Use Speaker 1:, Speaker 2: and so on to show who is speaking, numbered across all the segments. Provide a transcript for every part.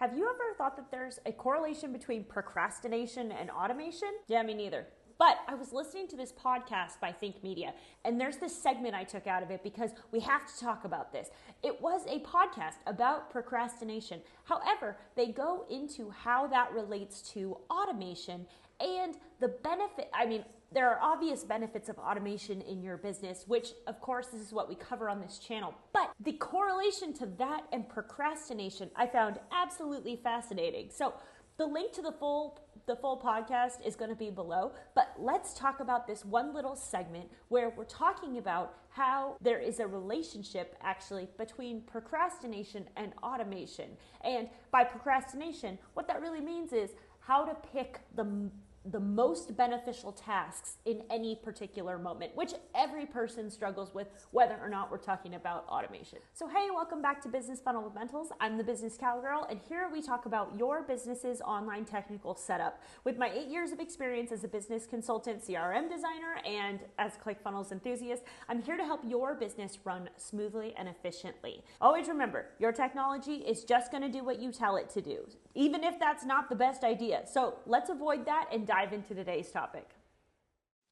Speaker 1: Have you ever thought that there's a correlation between procrastination and automation? Yeah, me neither. But I was listening to this podcast by Think Media, and there's this segment I took out of it because we have to talk about this. It was a podcast about procrastination. However, they go into how that relates to automation and the benefit. I mean, there are obvious benefits of automation in your business, which of course this is what we cover on this channel. But the correlation to that and procrastination I found absolutely fascinating. So the link to the full podcast is going to be below, but let's talk about this one little segment where we're talking about how there is a relationship actually between procrastination and automation. And by procrastination, what that really means is how to pick the most beneficial tasks in any particular moment, which every person struggles with, whether or not we're talking about automation. So hey, welcome back to Business Funnel Fundamentals. I'm the Business Cowgirl, and here we talk about your business's online technical setup. With my 8 years of experience as a business consultant, CRM designer, and as ClickFunnels enthusiast, I'm here to help your business run smoothly and efficiently. Always remember, your technology is just gonna do what you tell it to do, even if that's not the best idea. So let's avoid that and dive into today's topic.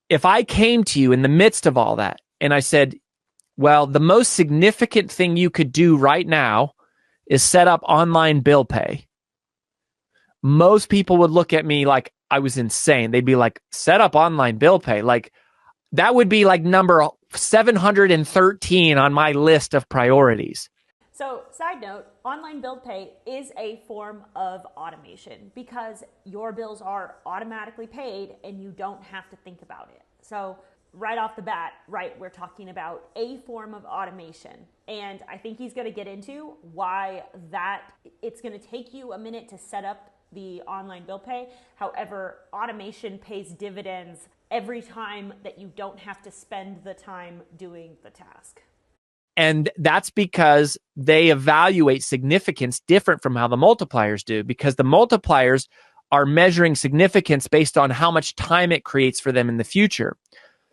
Speaker 2: If I came to you in the midst of all that and I said, well, the most significant thing you could do right now is set up online bill pay, most people would look at me like I was insane. They'd be like, set up online bill pay? Like, that would be like number 713 on my list of priorities.
Speaker 1: So, side note, online bill pay is a form of automation because your bills are automatically paid and you don't have to think about it. So, right off the bat, right, we're talking about a form of automation. And I think he's going to get into why that it's going to take you a minute to set up the online bill pay. However, automation pays dividends every time that you don't have to spend the time doing the task.
Speaker 2: And that's because they evaluate significance different from how the multipliers do, because the multipliers are measuring significance based on how much time it creates for them in the future.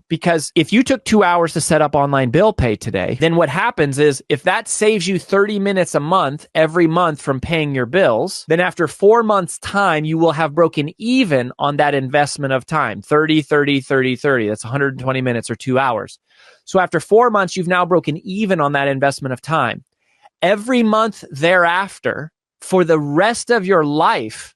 Speaker 2: Because if you took 2 hours to set up online bill pay today, then what happens is if that saves you 30 minutes a month, every month from paying your bills, then after 4 months' time, you will have broken even on that investment of time. 30, 30, 30, 30. That's 120 minutes or 2 hours. So after 4 months, you've now broken even on that investment of time. Every month thereafter, for the rest of your life,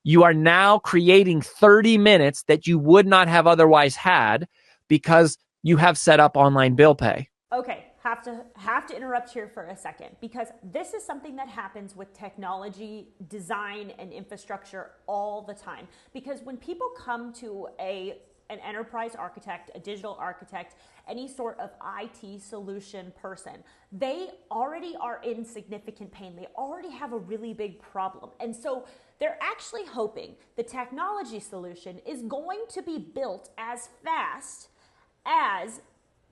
Speaker 2: you are now creating 30 minutes that you would not have otherwise had because you have set up online bill pay.
Speaker 1: Okay, have to interrupt here for a second because this is something that happens with technology, design, and infrastructure all the time. Because when people come to an enterprise architect, a digital architect, any sort of IT solution person, they already are in significant pain. They already have a really big problem. And so they're actually hoping the technology solution is going to be built as fast as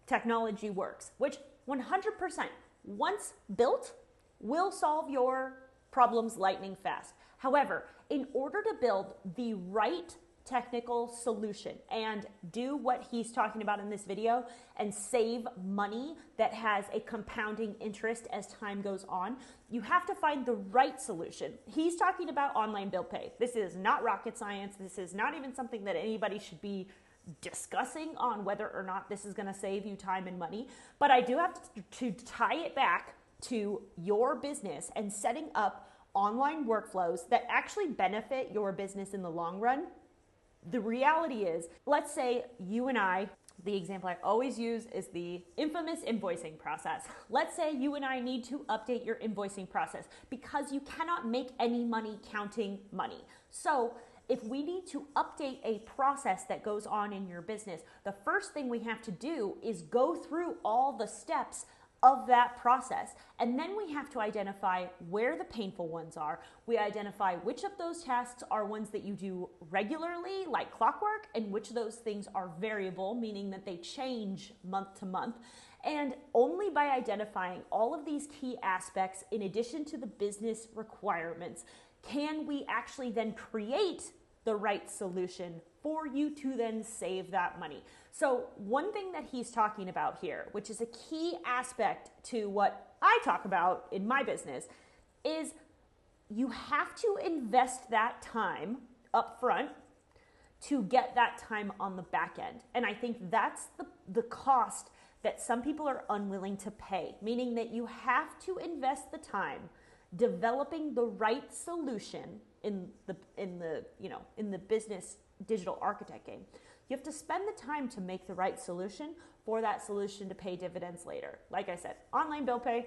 Speaker 1: technology works, which 100% once built will solve your problems lightning fast. However, in order to build the right technical solution and do what he's talking about in this video and save money that has a compounding interest as time goes on, you have to find the right solution. He's talking about online bill pay. This is not rocket science. This is not even something that anybody should be discussing on whether or not this is going to save you time and money. But I do have to tie it back to your business and setting up online workflows that actually benefit your business in the long run. The reality is, let's say you and I, the example I always use is the infamous invoicing process. Let's say you and I need to update your invoicing process because you cannot make any money counting money. So if we need to update a process that goes on in your business, the first thing we have to do is go through all the steps of that process. And then we have to identify where the painful ones are. We identify which of those tasks are ones that you do regularly, like clockwork, and which of those things are variable, meaning that they change month to month. And only by identifying all of these key aspects, in addition to the business requirements, can we actually then create the right solution for you to then save that money. So one thing that he's talking about here, which is a key aspect to what I talk about in my business, is you have to invest that time up front to get that time on the back end. And I think that's the cost that some people are unwilling to pay, meaning that you have to invest the time developing the right solution in the business digital architect game. You have to spend the time to make the right solution for that solution to pay dividends later. Like I said, online bill pay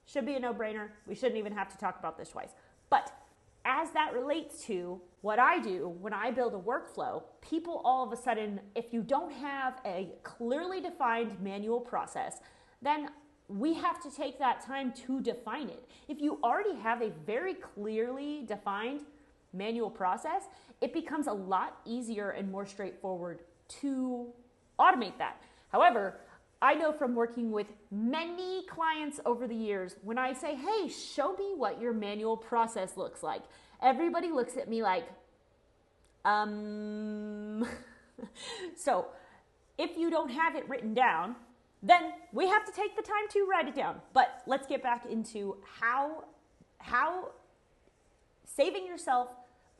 Speaker 1: should be a no-brainer. We shouldn't even have to talk about this twice. But as that relates to what I do when I build a workflow, people all of a sudden, if you don't have a clearly defined manual process, then we have to take that time to define it. If you already have a very clearly defined manual process, it becomes a lot easier and more straightforward to automate that. However, I know from working with many clients over the years, when I say, hey, show me what your manual process looks like, everybody looks at me like, So if you don't have it written down, then we have to take the time to write it down. But let's get back into how saving yourself,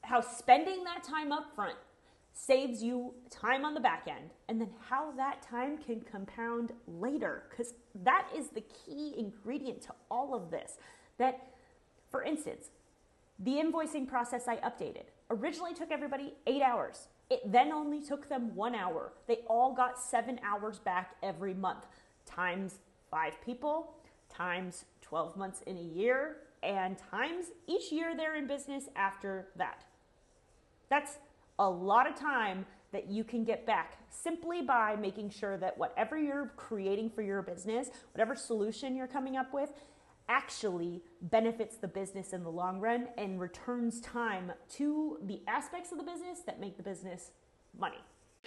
Speaker 1: how spending that time up front saves you time on the back end, and then how that time can compound later, because that is the key ingredient to all of this. That, for instance, the invoicing process I updated originally took everybody 8 hours. It then only took them 1 hour. They all got 7 hours back every month, times 5 people, times 12 months in a year, and times each year they're in business after that. That's a lot of time that you can get back simply by making sure that whatever you're creating for your business, whatever solution you're coming up with, actually benefits the business in the long run and returns time to the aspects of the business that make the business money.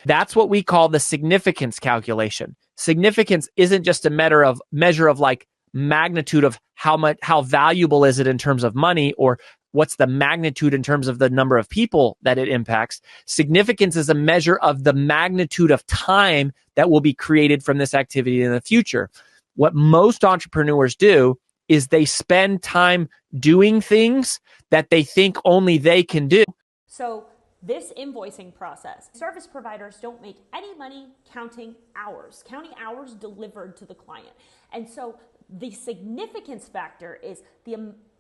Speaker 2: That's what we call the significance calculation. Significance isn't just a measure of like magnitude of how valuable is it in terms of money, or what's the magnitude in terms of the number of people that it impacts. Significance is a measure of the magnitude of time that will be created from this activity in the future. What most entrepreneurs do is they spend time doing things that they think only they can do.
Speaker 1: So this invoicing process, service providers don't make any money counting hours delivered to the client. And so the significance factor is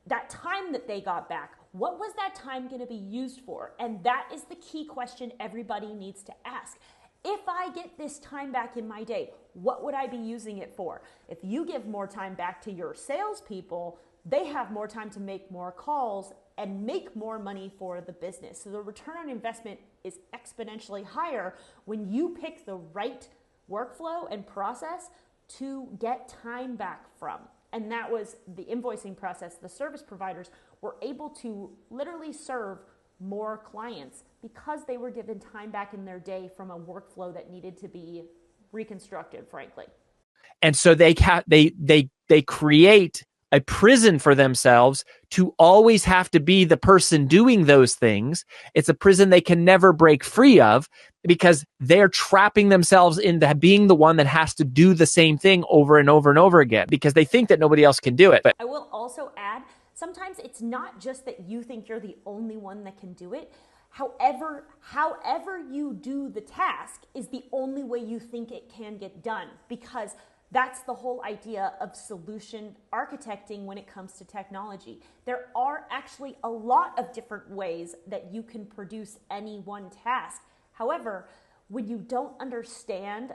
Speaker 1: that time that they got back. What was that time going to be used for? And that is the key question everybody needs to ask. If I get this time back in my day, what would I be using it for? If you give more time back to your salespeople, they have more time to make more calls and make more money for the business. So the return on investment is exponentially higher when you pick the right workflow and process to get time back from. And that was the invoicing process. The service providers were able to literally serve more clients because they were given time back in their day from a workflow that needed to be reconstructed, frankly.
Speaker 2: And so they create a prison for themselves to always have to be the person doing those things. It's a prison they can never break free of because they're trapping themselves into being the one that has to do the same thing over and over and over again because they think that nobody else can do it. But
Speaker 1: I will also add, sometimes it's not just that you think you're the only one that can do it. However you do the task is the only way you think it can get done, because that's the whole idea of solution architecting when it comes to technology. There are actually a lot of different ways that you can produce any one task. However, when you don't understand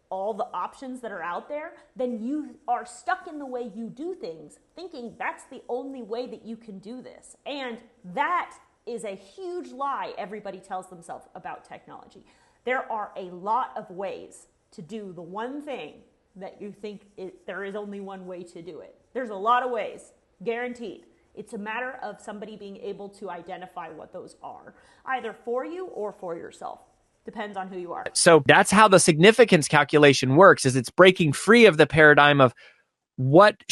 Speaker 1: all the options that are out there, then you are stuck in the way you do things, thinking that's the only way that you can do this. And that is a huge lie everybody tells themselves about technology. There are a lot of ways to do the one thing that you think there is only one way to do it. There's a lot of ways, guaranteed. It's a matter of somebody being able to identify what those are, either for you or for yourself. Depends on who you are.
Speaker 2: So that's how the significance calculation works, is it's breaking free of the paradigm of what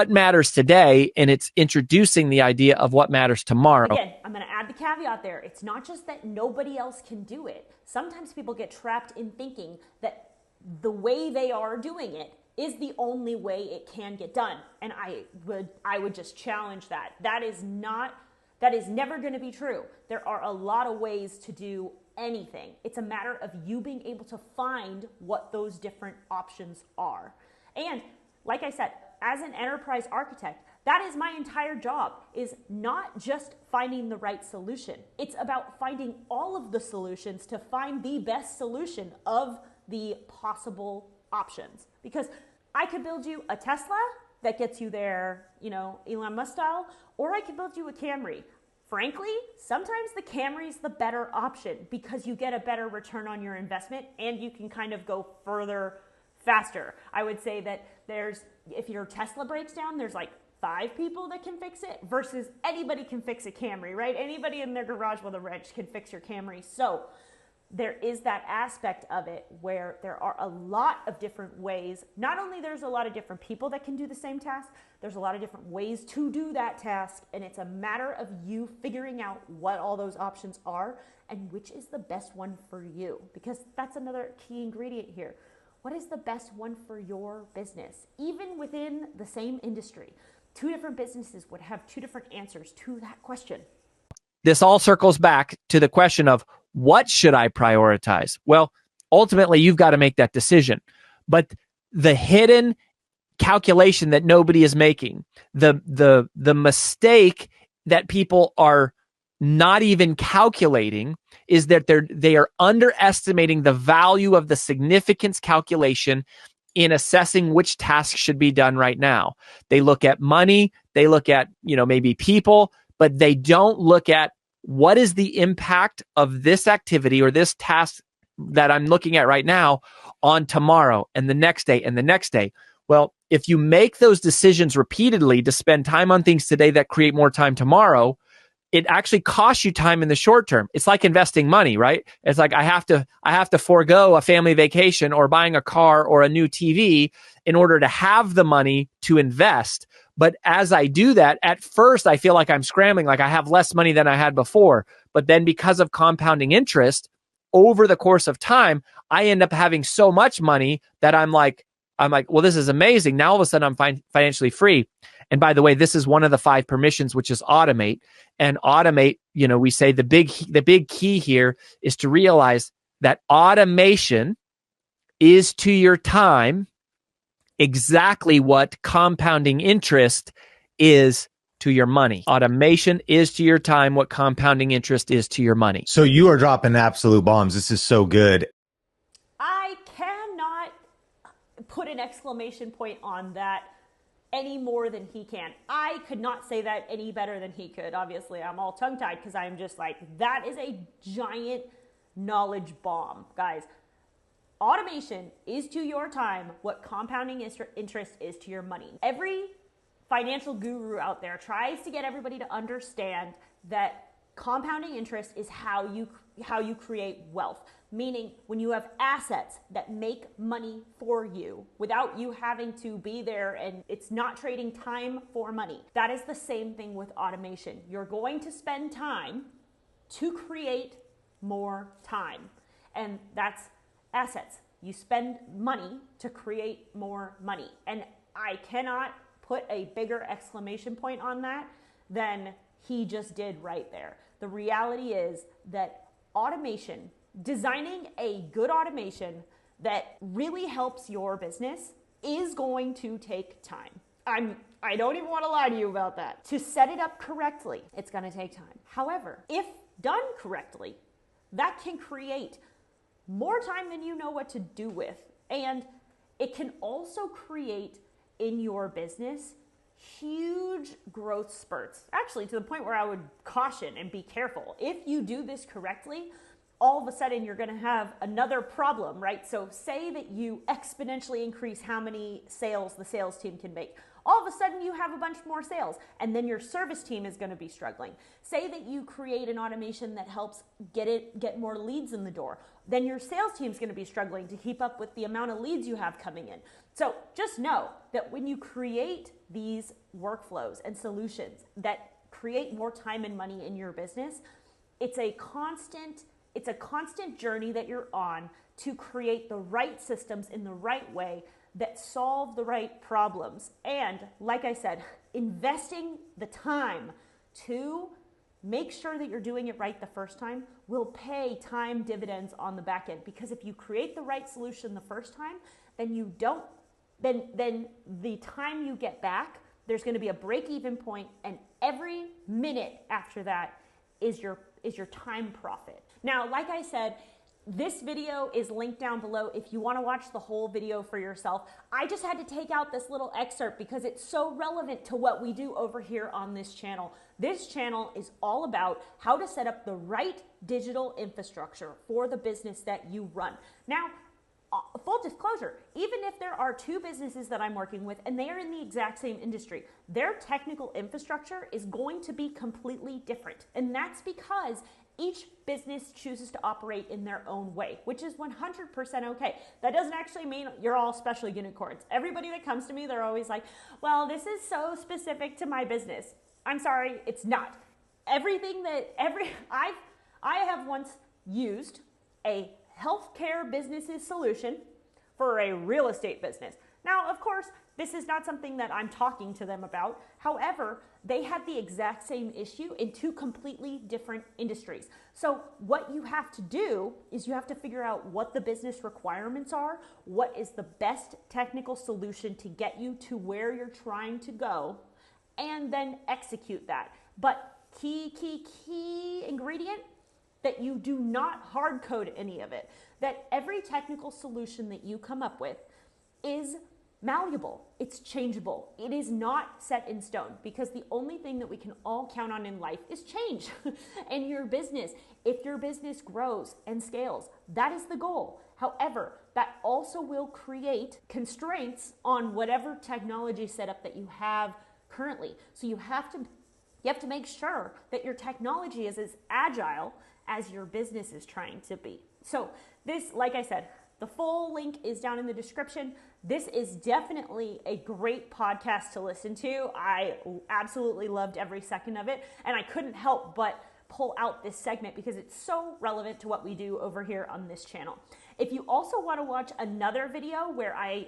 Speaker 2: matters today, and it's introducing the idea of what matters tomorrow.
Speaker 1: Again, I'm going to add the caveat there. It's not just that nobody else can do it. Sometimes people get trapped in thinking that the way they are doing it is the only way it can get done. And I would just challenge that. That is never going to be true. There are a lot of ways to do anything. It's a matter of you being able to find what those different options are. And like I said, as an enterprise architect, that is my entire job, is not just finding the right solution. It's about finding all of the solutions to find the best solution of the possible options. Because I could build you a Tesla that gets you there, Elon Musk style, or I could build you a Camry. Frankly, sometimes the Camry is the better option because you get a better return on your investment and you can kind of go further faster. I would say that if your Tesla breaks down, there's like 5 people that can fix it versus anybody can fix a Camry, right? Anybody in their garage with a wrench can fix your Camry. So there is that aspect of it where there are a lot of different ways. Not only there's a lot of different people that can do the same task, there's a lot of different ways to do that task. And it's a matter of you figuring out what all those options are and which is the best one for you. Because that's another key ingredient here. What is the best one for your business? Even within the same industry, 2 different businesses would have 2 different answers to that question.
Speaker 2: This all circles back to the question of what should I prioritize? Well, ultimately, you've got to make that decision. But the hidden calculation that nobody is making, the mistake that people are not even calculating is that they are underestimating the value of the significance calculation in assessing which tasks should be done right now. They look at money, they look at, maybe people, but they don't look at what is the impact of this activity or this task that I'm looking at right now on tomorrow and the next day and the next day. Well, if you make those decisions repeatedly to spend time on things today that create more time tomorrow, it actually costs you time in the short term. It's like investing money, right? It's like I have to forego a family vacation or buying a car or a new TV in order to have the money to invest. But as I do that, at first I feel like I'm scrambling, like I have less money than I had before. But then because of compounding interest over the course of time, I end up having so much money that I'm like, well, this is amazing. Now all of a sudden I'm financially free. And by the way, this is one of the 5 permissions, which is automate. And automate, we say the big key here is to realize that automation is to your time exactly what compounding interest is to your money. Automation is to your time what compounding interest is to your money.
Speaker 3: So you are dropping absolute bombs. This is so good.
Speaker 1: I cannot put an exclamation point on that any more than he can. I could not say that any better than he could. Obviously, I'm all tongue-tied because I'm just like, that is a giant knowledge bomb, guys. Automation is to your time what compounding interest is to your money. Every financial guru out there tries to get everybody to understand that compounding interest is how you create wealth. Meaning when you have assets that make money for you without you having to be there, and it's not trading time for money. That is the same thing with automation. You're going to spend time to create more time. And that's assets. You spend money to create more money. And I cannot put a bigger exclamation point on that than he just did right there. The reality is that automation, designing a good automation that really helps your business, is going to take time. I don't even want to lie to you about that. To set it up correctly, it's going to take time. However, if done correctly, that can create more time than you know what to do with. And it can also create in your business huge growth spurts. Actually, to the point where I would caution and be careful. If you do this correctly, all of a sudden you're going to have another problem, right? So say that you exponentially increase how many sales the sales team can make. All of a sudden you have a bunch more sales, and then your service team is going to be struggling. Say that you create an automation that helps get more leads in the door. Then your sales team is going to be struggling to keep up with the amount of leads you have coming in. So just know that when you create these workflows and solutions that create more time and money in your business, it's a constant journey that you're on to create the right systems in the right way that solve the right problems. And like I said, investing the time to make sure that you're doing it right the first time will pay time dividends on the back end. Because if you create the right solution the first time, then the time you get back, there's going to be a break-even point, and every minute after that is your time profit. Now, like I said, this video is linked down below if you want to watch the whole video for yourself. I just had to take out this little excerpt because it's so relevant to what we do over here on this channel. This channel is all about how to set up the right digital infrastructure for the business that you run. Now, full disclosure, even if there are two businesses that I'm working with and they are in the exact same industry, their technical infrastructure is going to be completely different. And that's because each business chooses to operate in their own way, which is 100% okay. That doesn't actually mean you're all special unicorns. Everybody that comes to me, they're always like, well, this is so specific to my business. I'm sorry, it's not. I have once used a healthcare business's solution for a real estate business. Now, of course, this is not something that I'm talking to them about. However, they had the exact same issue in two completely different industries. So what you have to do is you have to figure out what the business requirements are, what is the best technical solution to get you to where you're trying to go, and then execute that. But key ingredient, that you do not hard code any of it, that every technical solution that you come up with is malleable, it's changeable. It is not set in stone, because the only thing that we can all count on in life is change. And your business, if your business grows and scales, that is the goal. However, that also will create constraints on whatever technology setup that you have currently. So you have to make sure that your technology is as agile as your business is trying to be. So this, like I said, the full link is down in the description. This is definitely a great podcast to listen to. I absolutely loved every second of it, and I couldn't help but pull out this segment because it's so relevant to what we do over here on this channel. If you also want to watch another video where I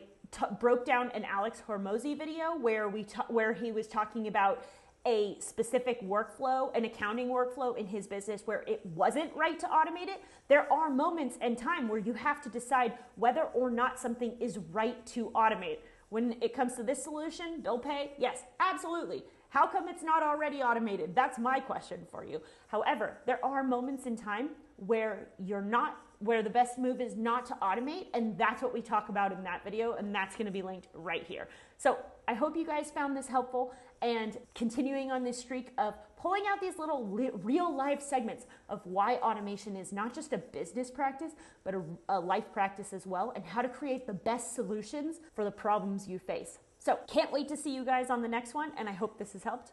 Speaker 1: broke down an Alex Hormozi video where he was talking about a specific workflow, an accounting workflow in his business where it wasn't right to automate it, there are moments and time where you have to decide whether or not something is right to automate. When it comes to this solution, bill pay, yes, absolutely. How come it's not already automated? That's my question for you. However, there are moments in time where where the best move is not to automate, and that's what we talk about in that video, and that's going to be linked right here. So I hope you guys found this helpful, and continuing on this streak of pulling out these little real life segments of why automation is not just a business practice, but a life practice as well, and how to create the best solutions for the problems you face. So can't wait to see you guys on the next one, and I hope this has helped.